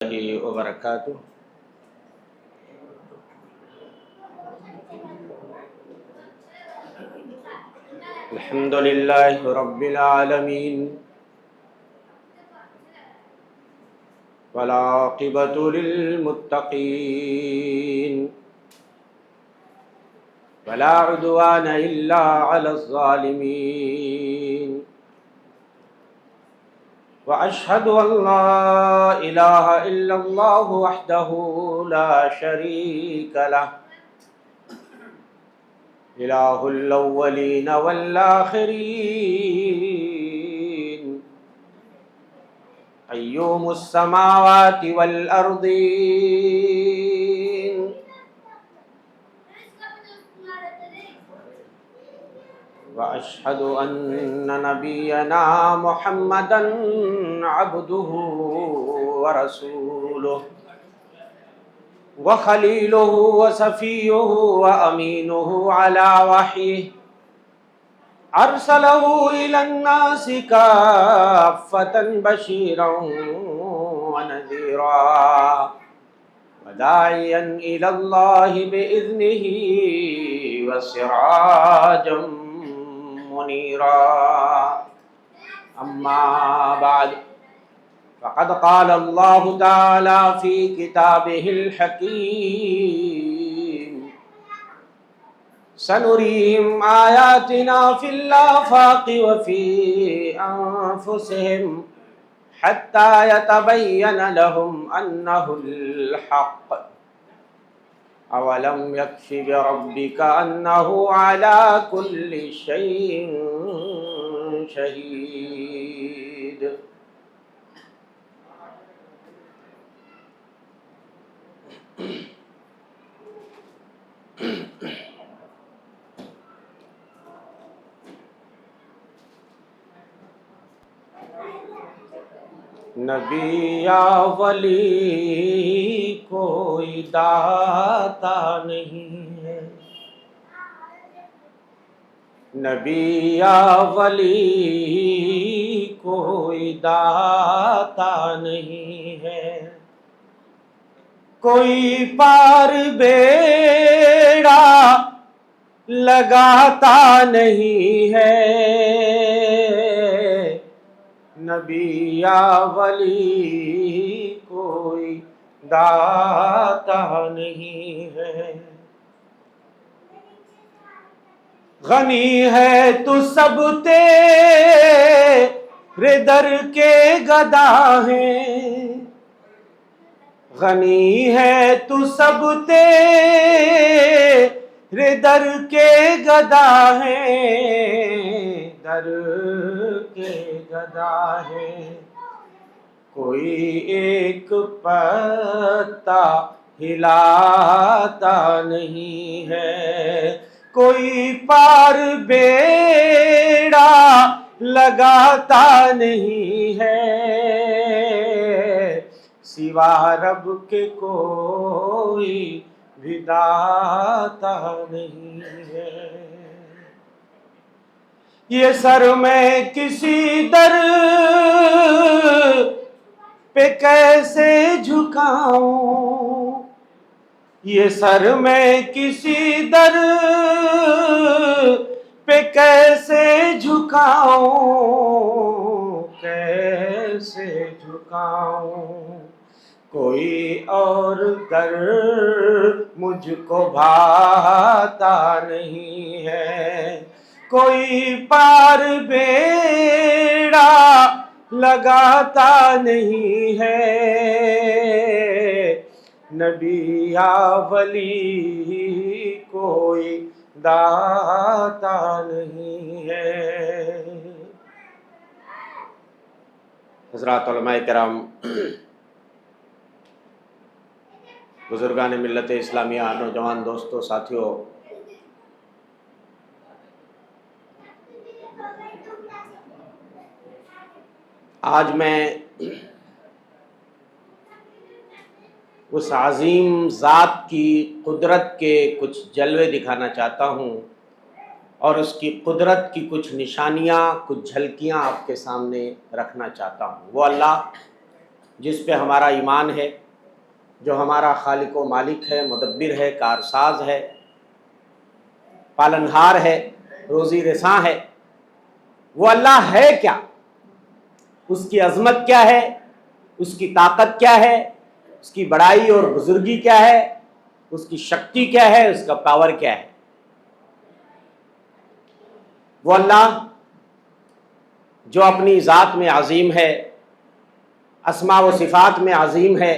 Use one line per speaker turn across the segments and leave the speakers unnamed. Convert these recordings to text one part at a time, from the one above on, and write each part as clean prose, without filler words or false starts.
وبرکاتہ۔ الحمد للہ رب العالمین والعاقبۃ للمتقین ولا عدوان الا علی الظالمین واشهد ان لا الہ الا اللہ وحدہ لا شریک لہ الہ الاولین والآخرین قیوم السماوات والارضین واشهد ان نبینا محمدا عبدہ ورسولہ وخلیلہ وصفیہ وامینہ علی وحیہ ارسلہ الی الناس کافۃ بشیرا ونذیرا وداعیا الی اللہ باذنہ وسراجا منیرا اما بعد فقد قال اللہ تعالی فی کتابہ الحکیم سنریہم آیاتنا فی الآفاق وفی انفسہم حتی یتبین لہم انہ الحق اولم یکف بربک انہ علی کل شیء شہید۔ نبی یا ولی کوئی داتا نہیں ہے، نبی یا ولی کوئی داتا نہیں ہے، کوئی پار بیڑا لگاتا نہیں ہے، نبی یا ولی کوئی داتا نہیں ہے۔ غنی ہے تو سب تیرے در کے گدا ہیں، غنی ہے تو سب تیرے در کے گدا ہیں، در کے گدا ہے، کوئی ایک پتا ہلاتا نہیں ہے، کوئی پار بیڑا لگاتا نہیں ہے، سوا رب کے کوئی بھی داتا نہیں ہے۔ یہ سر میں کسی در پہ کیسے جھکاؤں، یہ سر میں کسی در پہ کیسے جھکاؤں، کیسے جھکاؤں، کوئی اور در مجھ کو بھاتا نہیں ہے، کوئی پار بیڑا لگاتا نہیں ہے، نبی یا ولی کوئی داتا نہیں ہے۔ حضرات علماء کرام، بزرگان ملت اسلامیہ، نوجوان دوستوں، ساتھیوں، آج میں اس عظیم ذات کی قدرت کے کچھ جلوے دکھانا چاہتا ہوں اور اس کی قدرت کی کچھ نشانیاں، کچھ جھلکیاں آپ کے سامنے رکھنا چاہتا ہوں۔ وہ اللہ جس پہ ہمارا ایمان ہے، جو ہمارا خالق و مالک ہے، مدبر ہے، کارساز ہے، پالنہار ہے، روزی رساں ہے، وہ اللہ ہے کیا، اس کی عظمت کیا ہے، اس کی طاقت کیا ہے، اس کی بڑائی اور بزرگی کیا ہے، اس کی شکتی کیا ہے، اس کا پاور کیا ہے۔ وہ اللہ جو اپنی ذات میں عظیم ہے، اسماء و صفات میں عظیم ہے،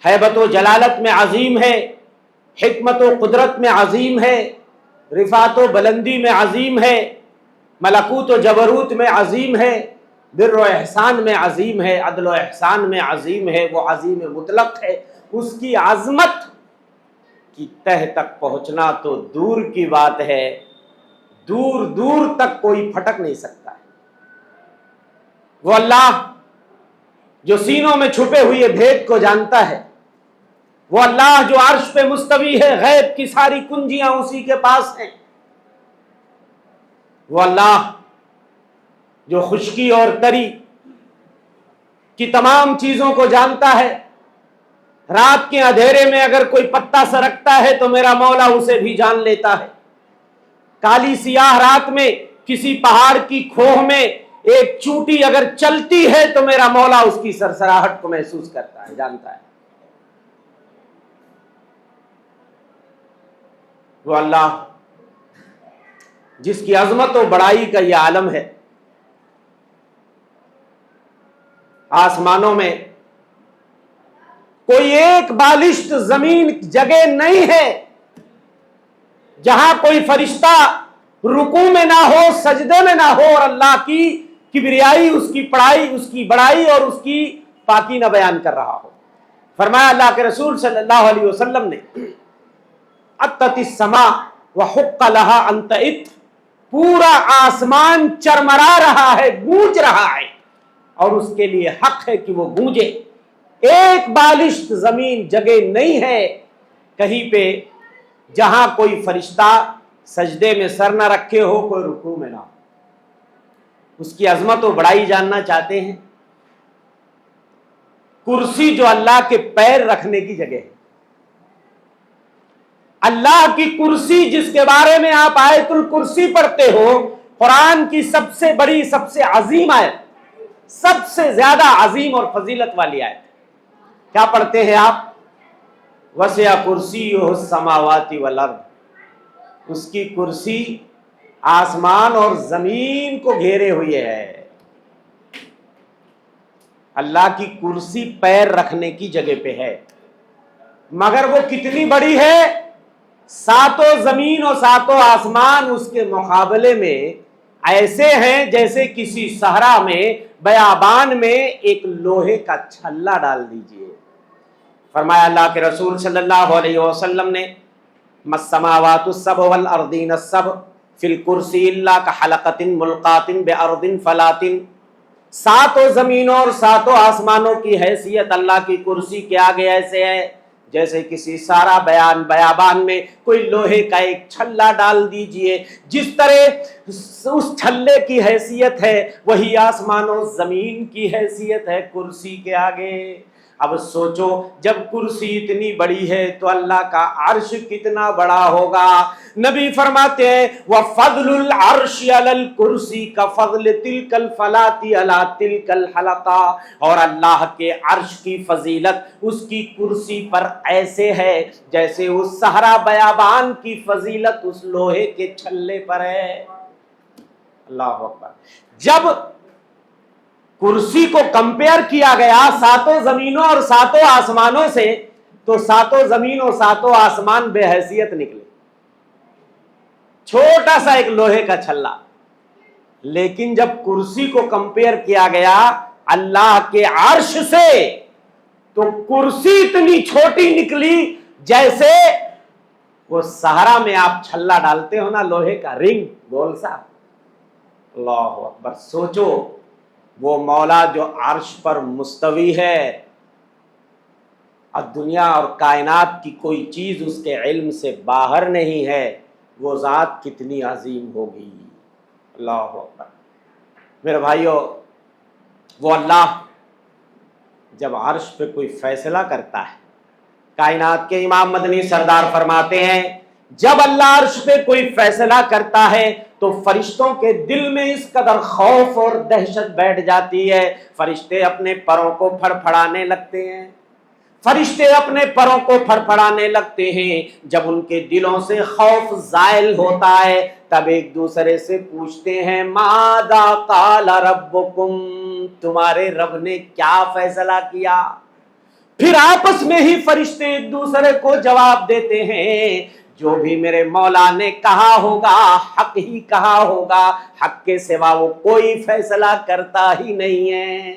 ہیبت و جلالت میں عظیم ہے، حکمت و قدرت میں عظیم ہے، رفعت و بلندی میں عظیم ہے، ملکوت و جبروت میں عظیم ہے، بر و احسان میں عظیم ہے، عدل و احسان میں عظیم ہے، وہ عظیم مطلق ہے۔ اس کی عظمت کی تہ تک پہنچنا تو دور کی بات ہے، دور دور تک کوئی پھٹک نہیں سکتا ہے۔ وہ اللہ جو سینوں میں چھپے ہوئے بھید کو جانتا ہے، وہ اللہ جو عرش پہ مستوی ہے، غیب کی ساری کنجیاں اسی کے پاس ہیں، وہ اللہ جو خشکی اور تری کی تمام چیزوں کو جانتا ہے۔ رات کے اندھیرے میں اگر کوئی پتا سرکتا ہے تو میرا مولا اسے بھی جان لیتا ہے۔ کالی سیاہ رات میں کسی پہاڑ کی کھوہ میں ایک چونٹی اگر چلتی ہے تو میرا مولا اس کی سرسراہٹ کو محسوس کرتا ہے، جانتا ہے۔ وہ اللہ جس کی عظمت و بڑائی کا یہ عالم ہے، آسمانوں میں کوئی ایک بالشت زمین جگہ نہیں ہے جہاں کوئی فرشتہ رکوع میں نہ ہو، سجدے میں نہ ہو، اور اللہ کی کبریائی، اس کی بڑائی اور اس کی پاکی نہ بیان کر رہا ہو۔ فرمایا اللہ کے رسول صلی اللہ علیہ وسلم نے، اتت السماء وحق لها ان تئت، پورا آسمان چرمرا رہا ہے، گونج رہا ہے، اور اس کے لیے حق ہے کہ وہ گونجے۔ ایک بالشت زمین جگہ نہیں ہے کہیں پہ جہاں کوئی فرشتہ سجدے میں سر نہ رکھے ہو، کوئی رکوع میں نہ ہو۔ اس کی عظمت و بڑائی جاننا چاہتے ہیں؟ کرسی جو اللہ کے پیر رکھنے کی جگہ ہے، اللہ کی کرسی جس کے بارے میں آپ آیت الکرسی پڑھتے ہو، قرآن کی سب سے بڑی، سب سے عظیم آیت، سب سے زیادہ عظیم اور فضیلت والی آیت، کیا پڑھتے ہیں آپ؟ وسع کرسیہ السماوات والارض، اس کی کرسی آسمان اور زمین کو گھیرے ہوئے ہے۔ اللہ کی کرسی پیر رکھنے کی جگہ پہ ہے، مگر وہ کتنی بڑی ہے؟ ساتوں زمین اور ساتوں آسمان اس کے مقابلے میں ایسے ہیں جیسے کسی صحرا میں، بیابان میں ایک لوہے کا چھلا ڈال دیجئے۔ فرمایا اللہ کے رسول صلی اللہ علیہ وسلم نے، السماوات السبع والارضین السبع فی الکرسی الا کحلقۃ ملقاۃ بارض فلاۃ، ساتوں زمینوں اور ساتوں آسمانوں کی حیثیت اللہ کی کرسی کے آگے ایسے ہے جیسے کسی سارا بیابان میں کوئی لوہے کا ایک چھلا ڈال دیجئے۔ جس طرح اس چھلے کی حیثیت ہے، وہی آسمانوں زمین کی حیثیت ہے کرسی کے آگے۔ اب سوچو، جب کرسی اتنی بڑی ہے تو اللہ کا عرش کتنا بڑا ہوگا۔ نبی فرماتے ہیں وَفَضْلُ الْعَرْشِ عَلَى الْكُرْسِي كَفَضْلِ تِلْكَ الْفَلَاةِ عَلَى تِلْكَ الْحَلَقَةِ، اور اللہ کے عرش کی فضیلت اس کی کرسی پر ایسے ہے جیسے اس صحرا بیابان کی فضیلت اس لوہے کے چھلے پر ہے۔ اللہ اکبر۔ جب کرسی کو کمپیئر کیا گیا ساتوں زمینوں اور ساتوں آسمانوں سے، تو ساتوں زمین اور ساتوں آسمان بے حیثیت نکلے، چھوٹا سا ایک لوہے کا چھلا۔ لیکن جب کرسی کو کمپیئر کیا گیا اللہ کے عرش سے، تو کرسی اتنی چھوٹی نکلی جیسے وہ صحرا میں آپ چھلا ڈالتے ہو نا، لوہے کا رنگ گول سا۔ اللہ اکبر۔ سوچو، وہ مولا جو عرش پر مستوی ہے، اور دنیا اور کائنات کی کوئی چیز اس کے علم سے باہر نہیں ہے، وہ ذات کتنی عظیم ہوگی۔ اللہ اکبر۔ میرے بھائیو، وہ اللہ جب عرش پہ کوئی فیصلہ کرتا ہے، کائنات کے امام مدنی سردار فرماتے ہیں جب اللہ عرش پہ کوئی فیصلہ کرتا ہے تو فرشتوں کے دل میں اس قدر خوف اور دہشت بیٹھ جاتی ہے، فرشتے اپنے پروں کو پھڑپھڑانے لگتے ہیں، فرشتے اپنے پروں کو پھڑپھڑانے لگتے ہیں۔ جب ان کے دلوں سے خوف زائل ہوتا ہے تب ایک دوسرے سے پوچھتے ہیں ماذا قال ربکم، تمہارے رب نے کیا فیصلہ کیا؟ پھر آپس میں ہی فرشتے ایک دوسرے کو جواب دیتے ہیں جو بھی میرے مولا نے کہا ہوگا حق ہی کہا ہوگا، حق کے سوا وہ کوئی فیصلہ کرتا ہی نہیں ہے۔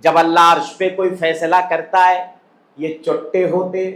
جب اللہ عرش پہ کوئی فیصلہ کرتا ہے، یہ چٹے ہوتے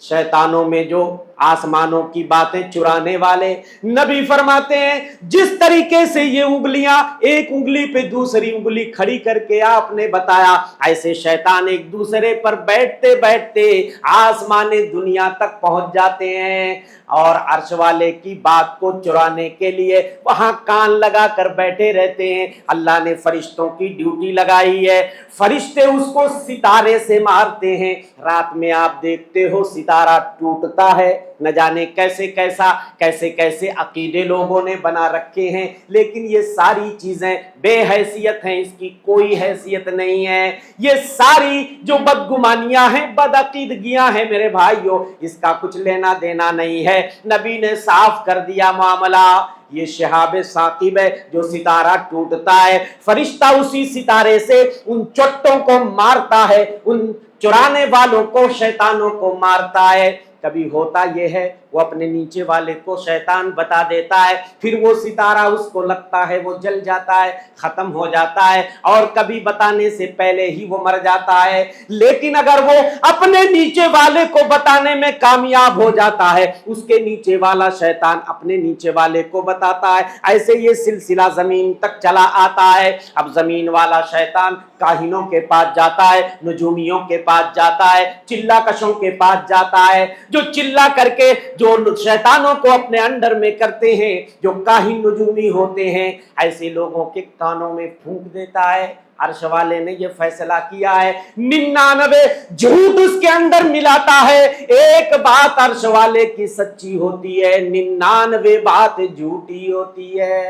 شیطانوں میں جو آسمانوں کی باتیں چرانے والے، نبی فرماتے ہیں جس طریقے سے یہ انگلیاں ایک انگلی پہ دوسری انگلی کھڑی کر کے آپ نے بتایا، ایسے شیطان ایک دوسرے پر بیٹھتے بیٹھتے آسمان دنیا تک پہنچ جاتے ہیں اور عرش والے کی بات کو چرانے کے لیے وہاں کان لگا کر بیٹھے رہتے ہیں۔ اللہ نے فرشتوں کی ڈیوٹی لگائی ہے، فرشتے اس کو ستارے سے مارتے ہیں، رات میں آپ دیکھتے ہو ستارہ ٹوٹتا ہے، نہ جانے کیسے کیسے عقیدے لوگوں نے بنا رکھے ہیں، لیکن یہ ساری چیزیں بے حیثیت ہیں، اس کی کوئی حیثیت نہیں ہے۔ یہ ساری جو بدگمانیاں ہیں، بدعقیدگیاں ہیں میرے بھائیوں، اس کا کچھ لینا دینا نہیں ہے۔ نبی نے صاف کر دیا معاملہ، یہ شہاب ثاقب ہے، جو ستارہ ٹوٹتا ہے فرشتہ اسی ستارے سے ان چٹوں کو مارتا ہے، ان چرانے والوں کو شیطانوں کو مارتا ہے۔ کبھی ہوتا یہ ہے وہ اپنے نیچے والے کو شیطان بتا دیتا ہے، پھر وہ ستارہ اس کو لگتا ہے وہ جل جاتا ہے، ختم ہو جاتا ہے، اور کبھی بتانے سے پہلے ہی وہ مر جاتا ہے۔ لیکن اگر وہ اپنے نیچے والے کو بتانے میں کامیاب ہو جاتا ہے، اس کے نیچے والا شیطان اپنے نیچے والے کو بتاتا ہے، ایسے یہ سلسلہ زمین تک چلا آتا ہے۔ اب زمین والا شیطان کاہنوں کے پاس جاتا ہے، نجومیوں کے پاس جاتا ہے، چلا کشوں کے پاس جاتا ہے، جو چلا کر کے جو شیطانوں کو اپنے انڈر میں کرتے ہیں، جو کاہن نجومی ہوتے ہیں، ایسے لوگوں کے کانوں میں پھونک دیتا ہے۔ عرش والے نے یہ فیصلہ کیا ہے، 99 جھوٹ اس کے اندر ملاتا ہے، ایک بات عرش والے کی سچی ہوتی ہے، 99 بات جھوٹی ہوتی ہے۔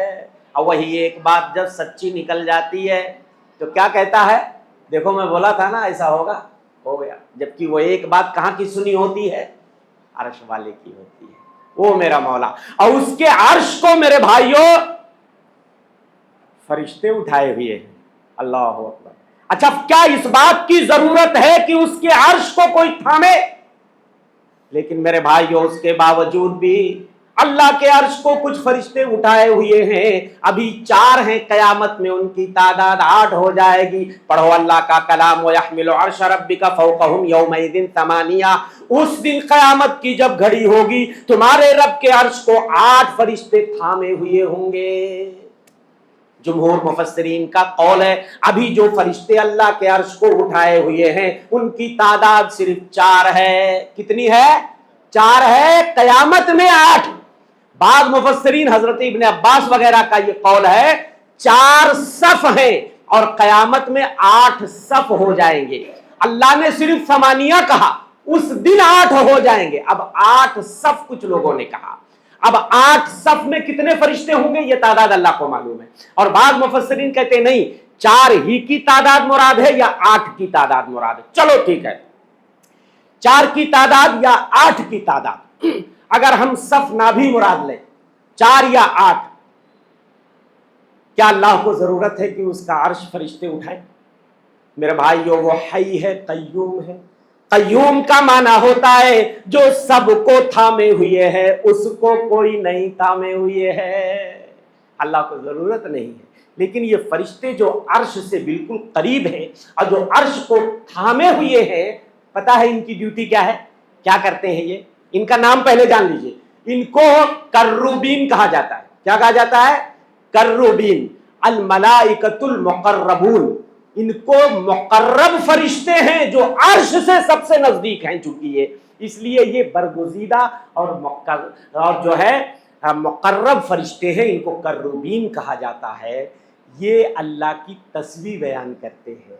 اور وہی ایک بات جب سچی نکل جاتی ہے تو کیا کہتا ہے، دیکھو میں بولا تھا نا ایسا ہوگا، ہو گیا۔ جبکہ وہ ایک بات کہاں کی سنی ہوتی ہے، عرش والے کی ہوتی ہے، وہ میرا مولا۔ اور اس کے عرش کو میرے بھائیوں فرشتے اٹھائے ہوئے ہیں، اللہ اکبر۔ اچھا کیا اس بات کی ضرورت ہے کہ اس کے عرش کو کوئی تھامے؟ لیکن میرے بھائیوں اس کے باوجود بھی اللہ کے عرش کو کچھ فرشتے اٹھائے ہوئے ہیں، ابھی 4 ہیں، قیامت میں ان کی تعداد 8 ہو جائے گی۔ پڑھو اللہ کا کلام، وَيَحْمِلُ عَرْشَ رَبِّكَ فَوْقَهُمْ يَوْمَئِذٍ ثَمَانِيَةٌ۔ اس دن قیامت کی جب گھڑی ہوگی تمہارے رب کے عرش کو 8 فرشتے تھامے ہوئے ہوں گے۔ جمہور مفسرین کا قول ہے ابھی جو فرشتے اللہ کے عرش کو اٹھائے ہوئے ہیں ان کی تعداد صرف 4 ہے۔ کتنی ہے؟ 4 ہے، قیامت میں 8۔ بعض مفسرین حضرت ابن عباس وغیرہ کا یہ قول ہے 4 صف ہیں اور قیامت میں 8 صف ہو جائیں گے۔ اللہ نے صرف 8 کہا، اس دن 8 ہو جائیں گے۔ اب 8 صف کچھ لوگوں نے کہا، اب 8 صف میں کتنے فرشتے ہوں گے یہ تعداد اللہ کو معلوم ہے، اور بعض مفسرین کہتے ہیں نہیں 4 ہی کی تعداد مراد ہے یا 8 کی تعداد مراد ہے۔ چلو ٹھیک ہے، 4 کی تعداد یا 8 کی تعداد، اگر ہم صف نہ بھی مراد لیں 4 یا 8، کیا اللہ کو ضرورت ہے کہ اس کا عرش فرشتے اٹھائیں؟ میرے بھائیو وہ حی ہے، قیوم ہے۔ قیوم کا معنی ہوتا ہے جو سب کو تھامے ہوئے ہے، اس کو کوئی نہیں تھامے ہوئے ہے۔ اللہ کو ضرورت نہیں ہے، لیکن یہ فرشتے جو عرش سے بالکل قریب ہیں اور جو عرش کو تھامے ہوئے ہیں، پتہ ہے ان کی ڈیوٹی کیا ہے؟ کیا کرتے ہیں یہ؟ ان کا نام پہلے جان لیجئے، ان کو کروبین کہا جاتا ہے۔ کیا کہا جاتا ہے؟ کروبین، الملائکۃ المقربون۔ ان کو مقرب فرشتے ہیں جو عرش سے سب سے نزدیک ہیں، چونکہ یہ اس لیے یہ برگزیدہ اور جو ہے مقرب فرشتے ہیں، ان کو کروبین کہا جاتا ہے۔ یہ اللہ کی تسبیح بیان کرتے ہیں،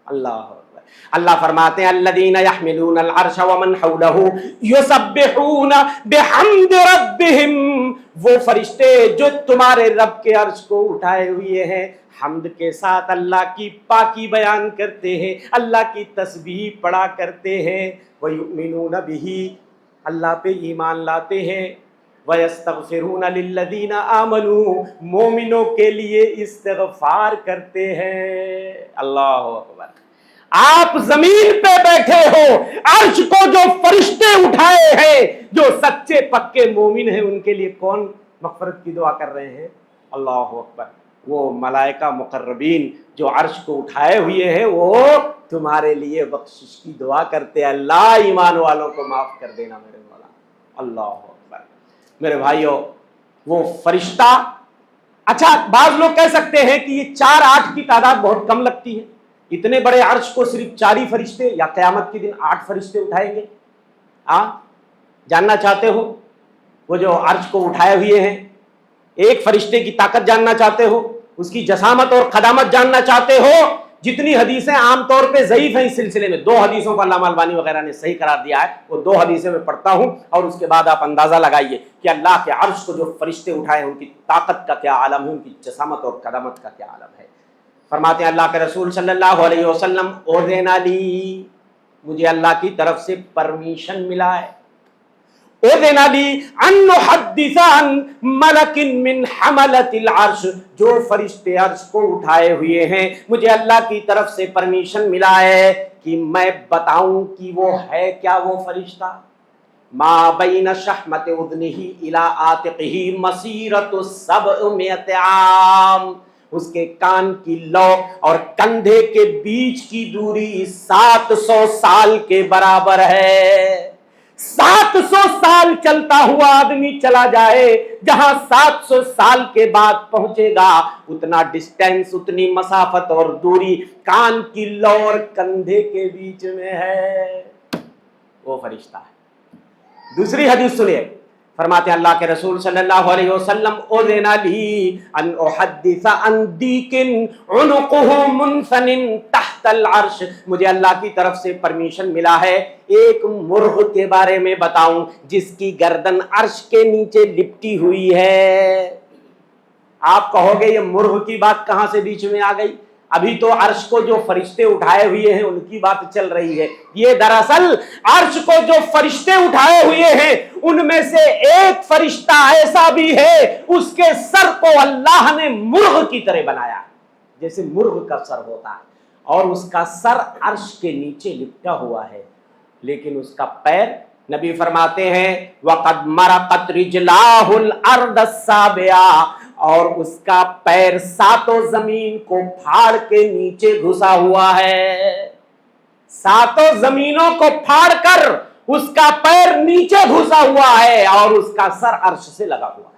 اللہ اکبر۔ اللہ فرماتے ہیں الذین یحملون العرش ومن حولہ یسبحون بحمد ربہم، وہ فرشتے جو تمہارے رب کے عرش کو اٹھائے ہوئے ہیں حمد کے ساتھ اللہ کی پاکی بیان کرتے ہیں، اللہ کی تسبیح پڑھا کرتے ہیں، وَيُؤْمِنُونَ بِهِ، اللہ پہ ایمان لاتے ہیں، وَيَسْتَغْفِرُونَ لِلَّذِينَ آمَنُوا، مومنوں کے لیے استغفار کرتے ہیں۔ اللہ اکبر۔ آپ زمین پہ بیٹھے ہو، عرش کو جو فرشتے اٹھائے ہیں، جو سچے پکے مومن ہیں، ان کے لیے کون مغفرت کی دعا کر رہے ہیں؟ اللہ اکبر۔ وہ ملائکہ مقربین جو عرش کو اٹھائے ہوئے ہیں، وہ تمہارے لیے بخشش کی دعا کرتے ہیں، اللہ ایمان والوں کو معاف کر دینا میرے مولا۔ اللہ اکبر۔ میرے بھائیوں، وہ فرشتہ، اچھا بعض لوگ کہہ سکتے ہیں کہ یہ 4-8 کی تعداد بہت کم لگتی ہے، اتنے بڑے عرش کو صرف 4 ہی فرشتے یا قیامت کے دن 8 فرشتے اٹھائیں گے؟ جاننا چاہتے ہو وہ جو عرش کو اٹھائے ہوئے ہیں، ایک فرشتے کی طاقت جاننا چاہتے ہو، اس کی جسامت اور قدامت جاننا چاہتے ہو؟ جتنی حدیثیں عام طور پہ ضعیف ہیں اس سلسلے میں، 2 حدیثوں کو علامہ البانی وغیرہ نے صحیح قرار دیا ہے، وہ 2 حدیثیں میں پڑھتا ہوں، اور اس کے بعد آپ اندازہ لگائیے کہ اللہ کے عرش کو جو فرشتے اٹھائے ہیں ان کی طاقت کا کیا عالم ہے، ان کی جسامت اور قدامت کا کیا عالم ہے۔ فرماتے ہیں اللہ کے رسول صلی اللہ علیہ وسلم، اذن لی، مجھے اللہ کی طرف سے پرمیشن ملا ہے، اذن لی ان احدث عن ملک من حملۃ العرش، جو فرشتے عرش کو اٹھائے ہوئے ہیں مجھے اللہ کی طرف سے پرمیشن ملا ہے کہ میں بتاؤں کہ وہ ہے کیا وہ فرشتہ۔ ما بین شحمۃ اذنہ الی عاتقہ مسیرۃ 700 عام، اس کے کان کی لو اور کندھے کے بیچ کی دوری 700 سال کے برابر ہے۔ 700 سال چلتا ہوا آدمی چلا جائے، جہاں 700 سال کے بعد پہنچے گا، اتنا ڈسٹینس، اتنی مسافت اور دوری کان کی لو اور کندھے کے بیچ میں ہے، وہ فرشتہ ہے۔ دوسری حدیث سنیے، فرماتے ہیں اللہ کے رسول صلی اللہ علیہ وسلم، اذن لی ان احدث عن دیک عنقہ منثن تحت العرش، مجھے اللہ کی طرف سے پرمیشن ملا ہے ایک مرغ کے بارے میں بتاؤں جس کی گردن عرش کے نیچے لپٹی ہوئی ہے۔ آپ کہو گے یہ مرغ کی بات کہاں سے بیچ میں آ گئی؟ ابھی تو عرش کو جو فرشتے اٹھائے ہوئے ہیں ان کی بات چل رہی ہے۔ یہ دراصل عرش کو جو فرشتے اٹھائے ہوئے ہیں ان میں سے ایک فرشتہ ایسا بھی ہے، اس کے سر کو اللہ نے مرغ کی طرح بنایا، جیسے مرغ کا سر ہوتا ہے، اور اس کا سر عرش کے نیچے لپٹا ہوا ہے، لیکن اس کا پیر، نبی فرماتے ہیں وَقَدْ مَرَقَتْ رِجْلَاهُ الْأَرْضَ السَّابِعَةَ، اور اس کا پیر 7 زمین کو پھاڑ کے نیچے گھسا ہوا ہے، 7 زمینوں کو پھاڑ کر اس کا پیر نیچے گھسا ہوا ہے، اور اس کا سر عرش سے لگا ہوا ہے۔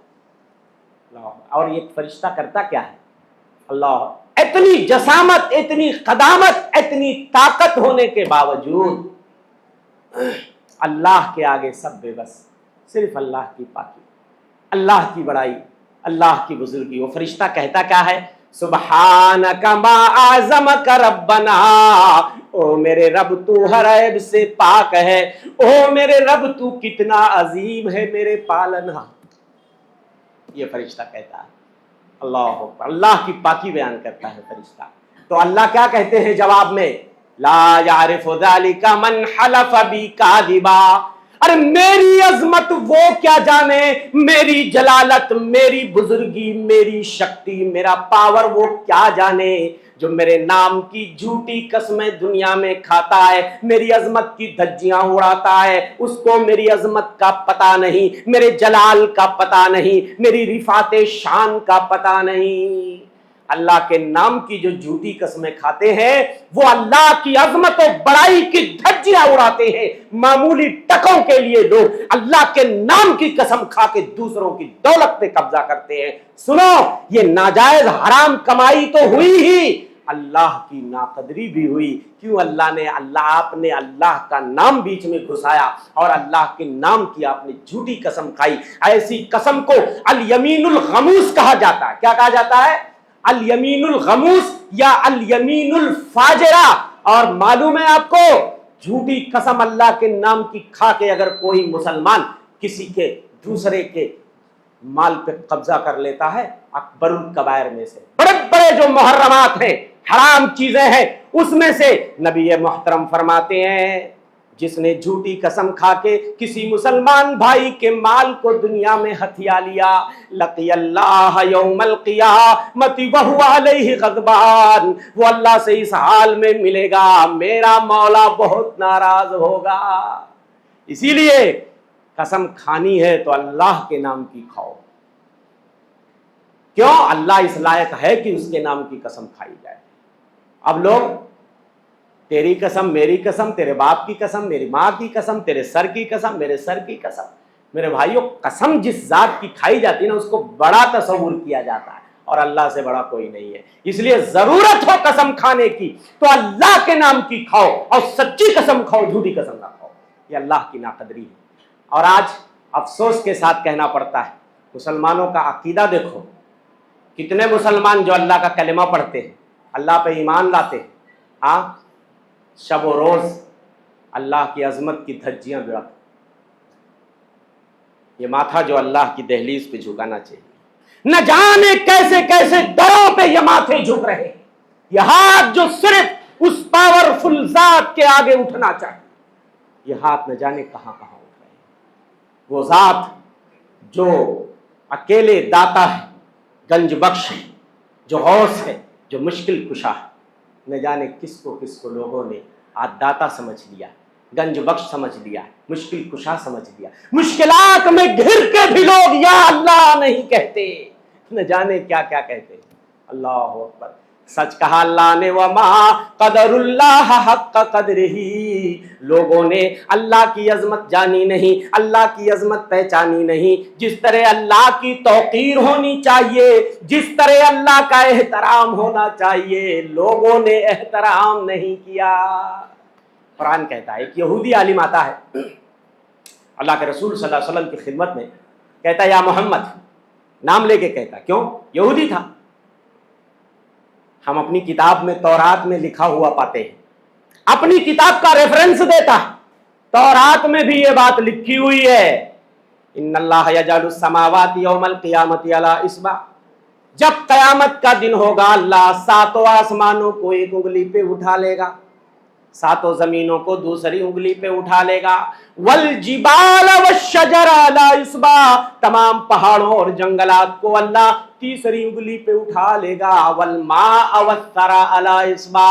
اور یہ فرشتہ کرتا کیا ہے؟ اللہ، اتنی جسامت، اتنی قدامت، اتنی طاقت ہونے کے باوجود اللہ کے آگے سب بے بس، صرف اللہ کی پاکی، اللہ کی بڑائی، اللہ کی بزرگی۔ وہ فرشتہ کہتا کیا ہے؟ سبحانک ما اعظمک ربنا، او میرے رب تو ہر عیب سے پاک ہے، او میرے رب تو کتنا عظیم ہے میرے پالنہار۔ یہ فرشتہ کہتا ہے، اللہ اکبر، اللہ کی پاکی بیان کرتا ہے فرشتہ۔ تو اللہ کیا کہتے ہیں جواب میں؟ لا یعرف ذلک من حلف بی کاذبا، ارے میری عظمت وہ کیا جانے، میری جلالت، میری بزرگی، میری شکتی، میرا پاور وہ کیا جانے جو میرے نام کی جھوٹی قسمیں دنیا میں کھاتا ہے، میری عظمت کی دھجیاں اڑاتا ہے، اس کو میری عظمت کا پتہ نہیں، میرے جلال کا پتہ نہیں، میری رفعت شان کا پتہ نہیں۔ اللہ کے نام کی جو جھوٹی قسمیں کھاتے ہیں وہ اللہ کی عظمت و بڑائی کی دھجیاں اڑاتے ہیں۔ معمولی ٹکوں کے لیے لوگ اللہ کے نام کی قسم کھا کے دوسروں کی دولت پہ قبضہ کرتے ہیں۔ سنو، یہ ناجائز حرام کمائی تو ہوئی ہی، اللہ کی ناقدری بھی ہوئی۔ کیوں؟ آپ نے اللہ کا نام بیچ میں گھسایا اور اللہ کے نام کی آپ نے جھوٹی قسم کھائی۔ ایسی قسم کو الیمین الغموس کہا جاتا ہے۔ کیا کہا جاتا ہے؟ الیمین الغموس یا الیمین الفاجرہ، اور معلوم ہے آپ کو جھوٹی قسم اللہ کے نام کی کھا کے اگر کوئی مسلمان کسی کے دوسرے کے مال پہ قبضہ کر لیتا ہے، اکبر الکبائر میں سے، بڑے بڑے جو محرمات ہیں، حرام چیزیں ہیں، اس میں سے نبی محترم فرماتے ہیں جس نے جھوٹی قسم کھا کے کسی مسلمان بھائی کے مال کو دنیا میں ہتھیا لیا، لقی اللہ یوم القیامت وہو علیہ غضبان، وہ اللہ سے اس حال میں ملے گا میرا مولا بہت ناراض ہوگا۔ اسی لیے قسم کھانی ہے تو اللہ کے نام کی کھاؤ، کیوں؟ اللہ اس لائق ہے کہ اس کے نام کی قسم کھائی جائے۔ اب لوگ تیری قسم، میری قسم، تیرے باپ کی قسم، میری ماں کی قسم، تیرے سر کی قسم، میرے سر کی قسم، میرے بھائیوں قسم جس ذات کی کھائی جاتی ہے نا اس کو بڑا تصور کیا جاتا ہے، اور اللہ سے بڑا کوئی نہیں ہے۔ اس لیے ضرورت ہو قسم کھانے کی تو اللہ کے نام کی کھاؤ، اور سچی قسم کھاؤ، جھوٹی قسم نہ کھاؤ، یہ اللہ کی ناقدری ہے۔ اور آج افسوس کے ساتھ کہنا پڑتا ہے مسلمانوں کا عقیدہ دیکھو، کتنے مسلمان جو اللہ کا کلمہ پڑھتے ہیں، اللہ پہ ایمان لاتے ہیں، ہاں شب و روز اللہ کی عظمت کی دھجیاں گڑاتے، یہ ماتھا جو اللہ کی دہلیز پہ جھکانا چاہیے، نہ جانے کیسے کیسے دروں پہ یہ ماتھے جھک رہے ہیں، یہ ہاتھ جو صرف اس پاورفل ذات کے آگے اٹھنا چاہیے، یہ ہاتھ نہ جانے کہاں کہاں اٹھ رہے ہیں۔ وہ ذات جو اکیلے داتا ہے، گنج بخش ہے، جو غوث ہے، جو مشکل کشا ہے، نہ جانے کس کو لوگوں نے آج داتا سمجھ لیا، گنج بخش سمجھ لیا، مشکل کشا سمجھ لیا، مشکلات میں گھر کے بھی لوگ یا اللہ نہیں کہتے، نہ جانے کیا کیا کہتے۔ اللہ اکبر، سچ کہا اللہ نے، وما قدر اللہ حق قدرہ، لوگوں نے اللہ کی عظمت جانی نہیں، اللہ کی عظمت پہچانی نہیں، جس طرح اللہ کی توقیر ہونی چاہیے، جس طرح اللہ کا احترام ہونا چاہیے، لوگوں نے احترام نہیں کیا۔ قرآن کہتا ہے، ایک یہودی عالم آتا ہے اللہ کے رسول صلی اللہ علیہ وسلم کی خدمت میں، کہتا ہے یا محمد، نام لے کے کہتا، کیوں؟ یہودی تھا، ہم اپنی کتاب میں تورات میں لکھا ہوا پاتے ہیں، اپنی کتاب کا ریفرنس دیتا ہے، تورات میں بھی یہ بات لکھی ہوئی ہے، ان اللہ یجعل السماوات یوم القیامت علی اصبع، جب قیامت کا دن ہوگا اللہ ساتوں آسمانوں کو ایک انگلی پہ اٹھا لے گا، ساتوں زمینوں کو دوسری انگلی پہ اٹھا لے گا، والجبال والشجر علی اصبع، تمام پہاڑوں اور جنگلات کو اللہ تیسری انگلی پہ اٹھا لے گا، والماء والثرى علی اصبع،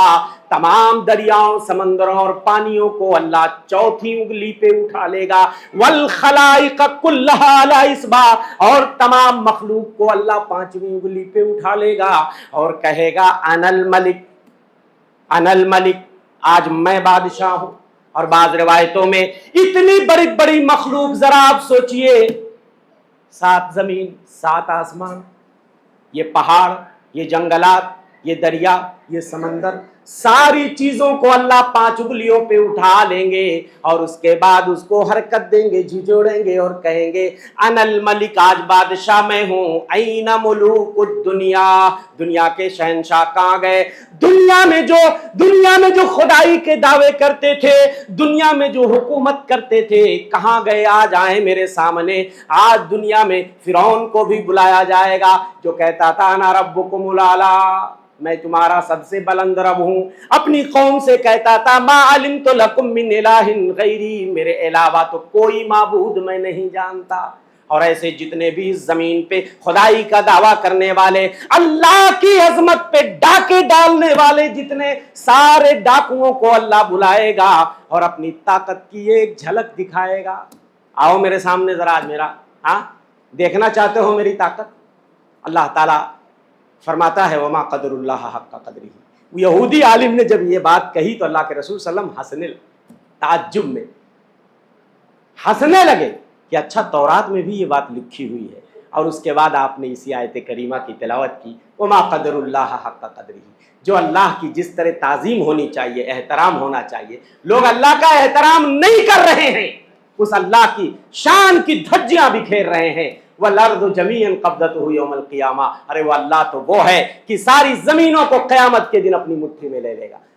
تمام دریاؤں، سمندروں اور پانیوں کو اللہ چوتھی انگلی پہ اٹھا لے گا، والخلائق كلها علی اصبع، اور تمام مخلوق کو اللہ پانچویں انگلی پہ اٹھا لے گا اور کہے گا انا الملک، انا الملک، آج میں بادشاہ ہوں۔ اور بعض روایتوں میں اتنی بڑی بڑی مخلوق، ذرا آپ سوچئے، 7 زمین، 7 آسمان، یہ پہاڑ، یہ جنگلات، یہ دریا، یہ سمندر، ساری چیزوں کو اللہ 5 انگلیوں پہ اٹھا لیں گے اور اس کے بعد اس کو حرکت دیں گے، جھجوڑیں گے اور کہیں گے انا الملک، آج بادشاہ میں ہوں، این ملوک الدنیا، دنیا کے شہنشاہ کہاں گئے؟ دنیا میں جو خدائی کے دعوے کرتے تھے، دنیا میں جو حکومت کرتے تھے، کہاں گئے؟ آج آئیں میرے سامنے۔ آج دنیا میں فرعون کو بھی بلایا جائے گا جو کہتا تھا انا ربکم الاعلی، میں تمہارا سب سے بلند رب ہوں، اپنی قوم سے کہتا تھا ما علمت لکم من الہ غیری، میرے علاوہ تو کوئی معبود میں نہیں جانتا۔ اور ایسے جتنے بھی اس زمین پہ خدائی کا دعویٰ کرنے والے، اللہ کی عظمت پہ ڈاکے ڈالنے والے، جتنے سارے ڈاکوؤں کو اللہ بلائے گا اور اپنی طاقت کی ایک جھلک دکھائے گا۔ آؤ میرے سامنے ذرا، آج میرا دیکھنا چاہتے ہو میری طاقت؟ اللہ تعالیٰ فرماتا ہے وما قدر اللہ حق قدرہ۔ یہودی عالم نے جب یہ بات کہی تو اللہ کے رسول صلی اللہ علیہ وسلم ہنسنے لگے، تعجب میں ہنسنے لگے کہ اچھا تورات میں بھی یہ بات لکھی ہوئی ہے۔ اور اس کے بعد آپ نے اسی آیت کریمہ کی تلاوت کی، وما قدر اللہ حق قدرہ، جو اللہ کی جس طرح تعظیم ہونی چاہیے، احترام ہونا چاہیے، لوگ اللہ کا احترام نہیں کر رہے ہیں، اس اللہ کی شان کی دھجیاں بکھیر رہے ہیں۔ والارض جميعا قبضته يوم القیامہ، ارے وہ اللہ تو وہ ہے کہ ساری زمینوں کو قیامت کے دن اپنی مٹھی میں لے لے گا۔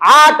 8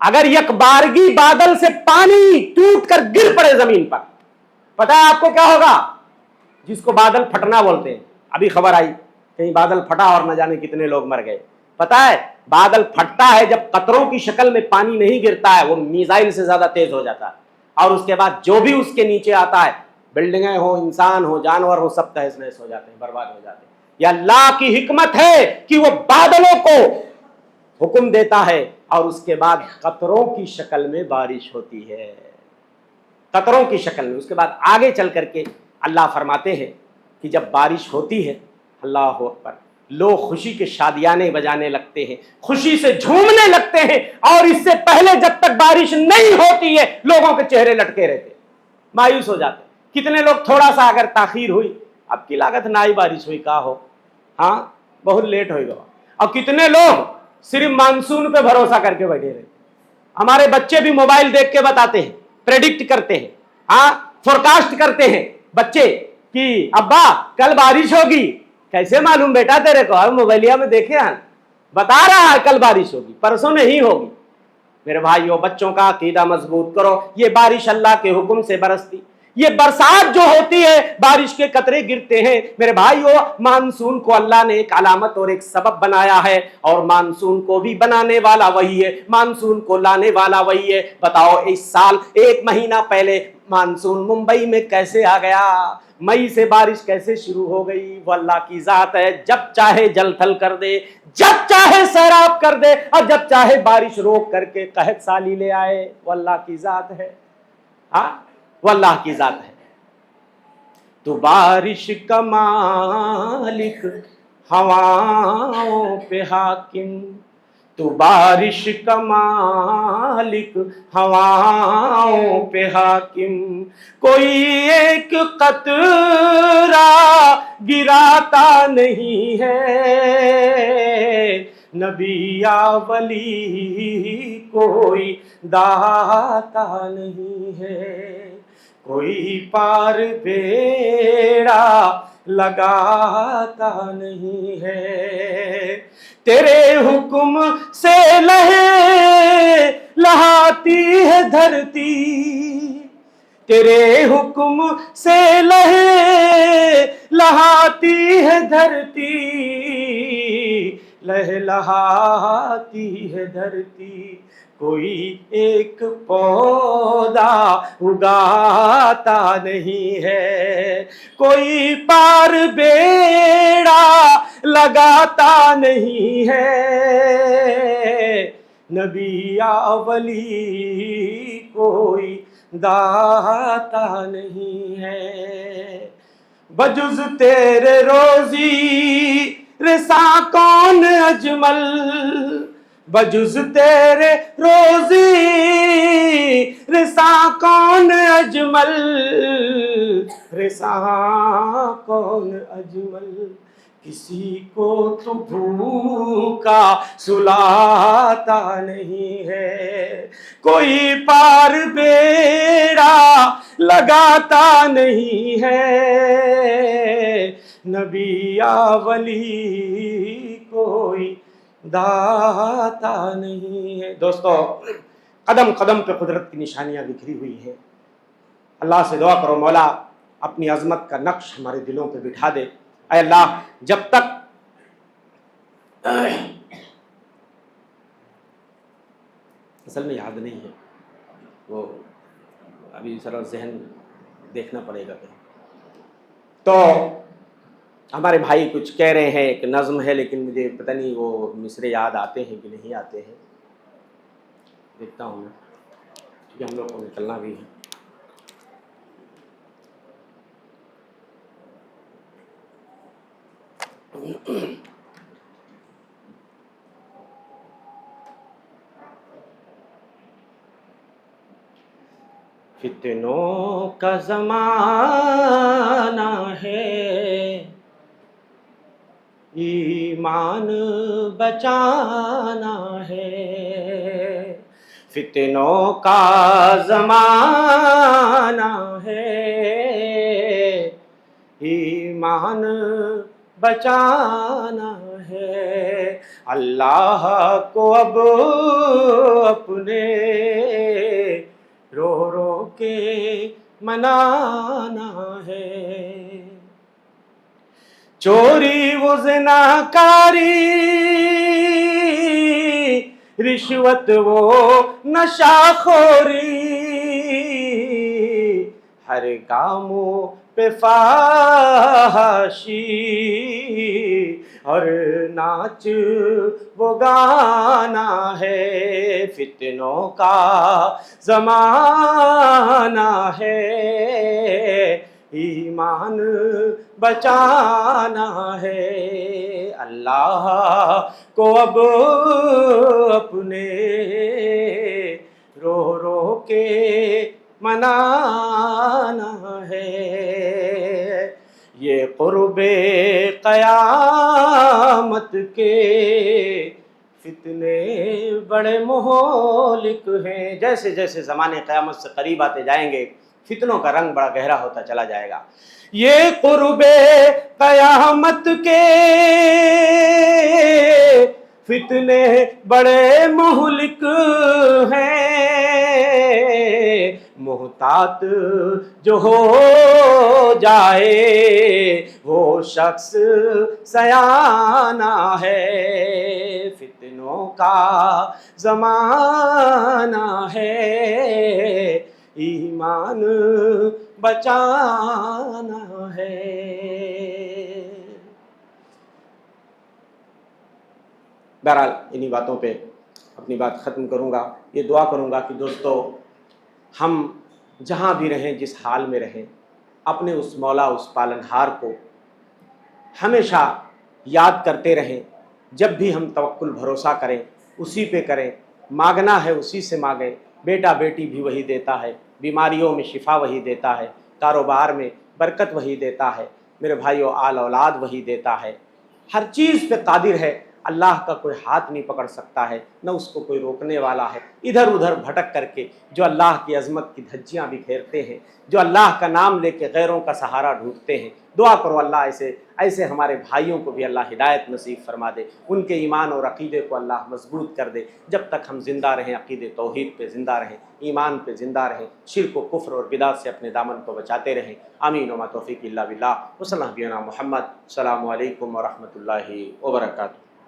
اگر یک بارگی بادل سے پانی ٹوٹ کر گر پڑے زمین پر، پتا ہے آپ کو کیا ہوگا؟ جس کو بادل پھٹنا بولتے ہیں، ابھی خبر آئی کہیں بادل پھٹا اور نہ جانے کتنے لوگ مر گئے۔ پتا ہے بادل پھٹتا ہے جب قطروں کی شکل میں پانی نہیں گرتا ہے، وہ میزائل سے زیادہ تیز ہو جاتا ہے، اور اس کے بعد جو بھی اس کے نیچے آتا ہے، بلڈنگیں ہو، انسان ہو، جانور ہو، سب تہس نہس ہو جاتے ہیں، برباد ہو جاتے ہیں۔ یہ اللہ کی حکمت ہے کہ وہ بادلوں کو حکم دیتا ہے اور اس کے بعد قطروں کی شکل میں بارش ہوتی ہے، قطروں کی شکل میں۔ اس کے بعد آگے چل کر کے اللہ فرماتے ہیں کہ جب بارش ہوتی ہے، اللہ اکبر، لوگ خوشی کے شادیانے بجانے لگتے ہیں، خوشی سے جھومنے لگتے ہیں، اور اس سے پہلے جب تک بارش نہیں ہوتی ہے لوگوں کے چہرے لٹکے رہتے ہیں، مایوس ہو جاتے ہیں۔ کتنے لوگ تھوڑا سا اگر تاخیر ہوئی، اب کی لاگت نہ ہی بارش ہوئی کا ہو، ہاں بہت لیٹ ہوئے گا، اور کتنے لوگ صرف مانسون پہ بھروسہ کر کے بیٹھے رہتے۔ ہمارے بچے بھی موبائل دیکھ کے بتاتے ہیں، پریڈکٹ کرتے ہیں، ہاں فورکاسٹ کرتے ہیں بچے کہ ابا کل بارش ہوگی۔ کیسے معلوم بیٹا تیرے کو؟ اب موبائلیا میں دیکھے ہیں، بتا رہا ہے کل بارش ہوگی، پرسوں نہیں ہوگی۔ میرے بھائیو، بچوں کا عقیدہ مضبوط کرو، یہ بارش اللہ کے حکم سے برستی، یہ برسات جو ہوتی ہے بارش کے قطرے گرتے ہیں۔ میرے بھائیو، مانسون کو اللہ نے ایک علامت اور ایک سبب بنایا ہے، اور مانسون کو بھی بنانے والا وہی ہے، مانسون کو لانے والا وہی ہے۔ بتاؤ اس سال 1 مہینہ پہلے مانسون ممبئی میں کیسے آ گیا؟ مئی سے بارش کیسے شروع ہو گئی؟ وہ اللہ کی ذات ہے، جب چاہے جل تھل کر دے، جب چاہے سیراب کر دے، اور جب چاہے بارش روک کر کے قحط سالی لے آئے۔ وہ اللہ کی ذات ہے، ہاں وہ اللہ کی ذات ہے۔ تو بارش کا مالک ہواؤں پہ حاکم، تو بارش کا مالک ہواؤں پہ حاکم، کوئی ایک قطرہ گراتا نہیں ہے، نبی یا ولی کوئی داتا نہیں ہے، کوئی پار بیڑا لگاتا نہیں ہے، تیرے حکم سے لہاتی ہے دھرتی، تیرے حکم سے لہاتی ہے دھرتی، لہلاتی ہے دھرتی، کوئی ایک پودا اگاتا نہیں ہے، کوئی پار بیڑا لگاتا نہیں ہے، نبی یا ولی کوئی داتا نہیں ہے، بجز تیرے روزی رساں کون اجمل، بجز تیرے روزی رساں کون اجمل، رساں کون اجمل، کسی کو تو بھوکا سلاتا نہیں ہے، کوئی پار بیڑا لگاتا نہیں ہے، نبی یا ولی کوئی داتا نہیں ہے۔ دوستو، قدم قدم پہ قدرت کی نشانیاں بکھری ہوئی ہیں۔ اللہ سے دعا کرو مولا اپنی عظمت کا نقش ہمارے دلوں پہ بٹھا دے۔ اے اللہ، جب تک اصل میں یاد نہیں ہے، وہ ابھی ذرا ذہن دیکھنا پڑے گا۔ تو ہمارے بھائی کچھ کہہ رہے ہیں، ایک نظم ہے، لیکن مجھے پتہ نہیں وہ مصرے یاد آتے ہیں کہ نہیں آتے ہیں، دیکھتا ہوں میں، کیونکہ ہم لوگ کو نکلنا بھی ہے۔ فتنوں کا زمانہ ہے، ایمان بچانا ہے، فتنوں کا زمانہ ہے، ایمان بچانا ہے، اللہ کو اب اپنے رو رو کے منانا ہے۔ چوری و زناکاری، رشوت وہ نشاخوری، ہر گاموں پہ فحاشی اور ناچ وہ گانا ہے، فتنوں کا زمانہ ہے، ایمان بچانا ہے، اللہ کو اب اپنے رو رو کے منانا ہے۔ یہ قرب قیامت کے فتنے بڑے مہلک ہیں، جیسے جیسے زمانے قیامت سے قریب آتے جائیں گے فتنوں کا رنگ بڑا گہرا ہوتا چلا جائے گا۔ یہ قرب قیامت کے فتنے بڑے مہلک ہیں، محتاط جو ہو جائے وہ شخص سیانہ ہے، فتنوں کا زمانہ ہے، ایمان بچانا ہے۔ بہرحال انہی باتوں پہ اپنی بات ختم کروں گا، یہ دعا کروں گا کہ دوستو ہم جہاں بھی رہیں، جس حال میں رہیں، اپنے اس مولا، اس پالنہار کو ہمیشہ یاد کرتے رہیں۔ جب بھی ہم توکل بھروسہ کریں اسی پہ کریں، مانگنا ہے اسی سے مانگیں، بیٹا بیٹی بھی وہی دیتا ہے، بیماریوں میں شفا وہی دیتا ہے، کاروبار میں برکت وہی دیتا ہے، میرے بھائیو آل اولاد وہی دیتا ہے، ہر چیز پہ قادر ہے، اللہ کا کوئی ہاتھ نہیں پکڑ سکتا ہے، نہ اس کو کوئی روکنے والا ہے۔ ادھر ادھر بھٹک کر کے جو اللہ کی عظمت کی دھجیاں بکھیرتے ہیں، جو اللہ کا نام لے کے غیروں کا سہارا ڈھونڈتے ہیں، دعا کرو اللہ ایسے ہمارے بھائیوں کو بھی اللہ ہدایت نصیب فرما دے، ان کے ایمان اور عقیدے کو اللہ مضبوط کر دے۔ جب تک ہم زندہ رہیں عقیدے توحید پہ زندہ رہیں، ایمان پہ زندہ رہیں، شرک و کفر اور بدعت سے اپنے دامن کو بچاتے رہیں۔ آمین وما توفیق الا باللہ، وصلی اللہ علی محمد۔ السلام علیکم ورحمۃ اللہ وبرکاتہ۔